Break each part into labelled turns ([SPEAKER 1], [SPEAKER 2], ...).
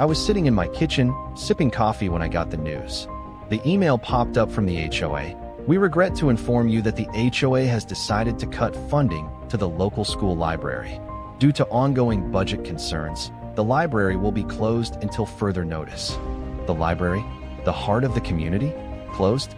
[SPEAKER 1] I was sitting in my kitchen, sipping coffee when I got the news. The email popped up from the HOA. We regret to inform you that the HOA has decided to cut funding to the local school library. Due to ongoing budget concerns, the library will be closed until further notice. The library, the heart of the community, closed?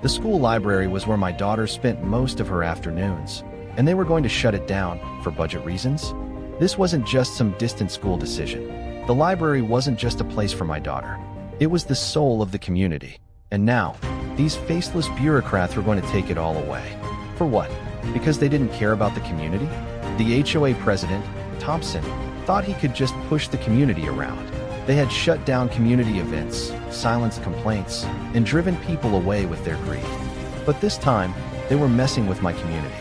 [SPEAKER 1] The school library was where my daughter spent most of her afternoons, and they were going to shut it down for budget reasons? This wasn't just some distant school decision. The library wasn't just a place for my daughter. It was the soul of the community. And now, these faceless bureaucrats were going to take it all away. For what? Because they didn't care about the community? The HOA president, Thompson, thought he could just push the community around. They had shut down community events, silenced complaints, and driven people away with their greed. But this time, they were messing with my community,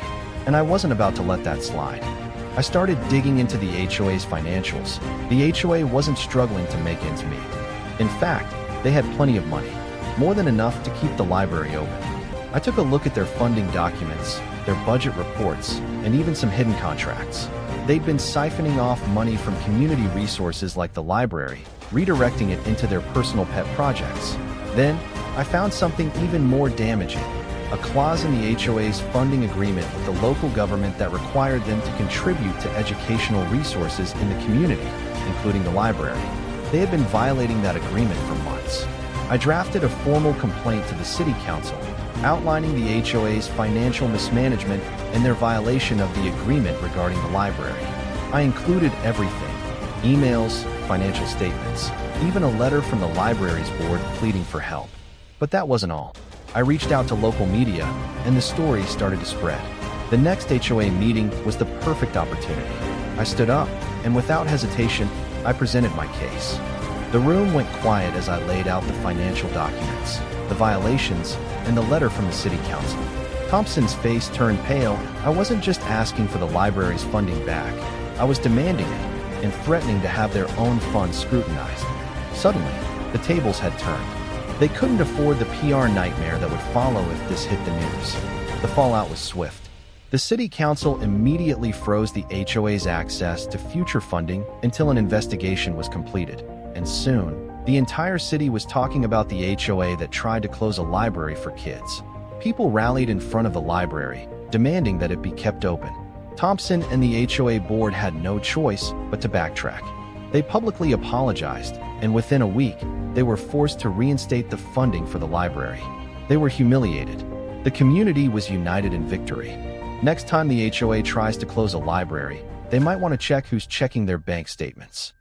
[SPEAKER 1] and I wasn't about to let that slide. I started digging into the HOA's financials. The HOA wasn't struggling to make ends meet. In fact, they had plenty of money, more than enough to keep the library open. I took a look at their funding documents, their budget reports, and even some hidden contracts. They'd been siphoning off money from community resources like the library, redirecting it into their personal pet projects. Then, I found something even more damaging, a clause in the HOA's funding agreement with the local government that required them to contribute to educational resources in the community, including the library. They had been violating that agreement for months. I drafted a formal complaint to the City Council, outlining the HOA's financial mismanagement and their violation of the agreement regarding the library. I included everything: emails, financial statements, even a letter from the library's board pleading for help. But that wasn't all. I reached out to local media, and the story started to spread. The next HOA meeting was the perfect opportunity. I stood up, and without hesitation, I presented my case. The room went quiet as I laid out the financial documents, the violations, and the letter from the City Council. Thompson's face turned pale. I wasn't just asking for the library's funding back. I was demanding it and threatening to have their own funds scrutinized. Suddenly, the tables had turned. They couldn't afford the PR nightmare that would follow if this hit the news. The fallout was swift. The City Council immediately froze the HOA's access to future funding until an investigation was completed. And soon, the entire city was talking about the HOA that tried to close a library for kids. People rallied in front of the library, demanding that it be kept open. Thompson and the HOA board had no choice but to backtrack. They publicly apologized, and within a week, they were forced to reinstate the funding for the library. They were humiliated. The community was united in victory. Next time the HOA tries to close a library, they might want to check who's checking their bank statements.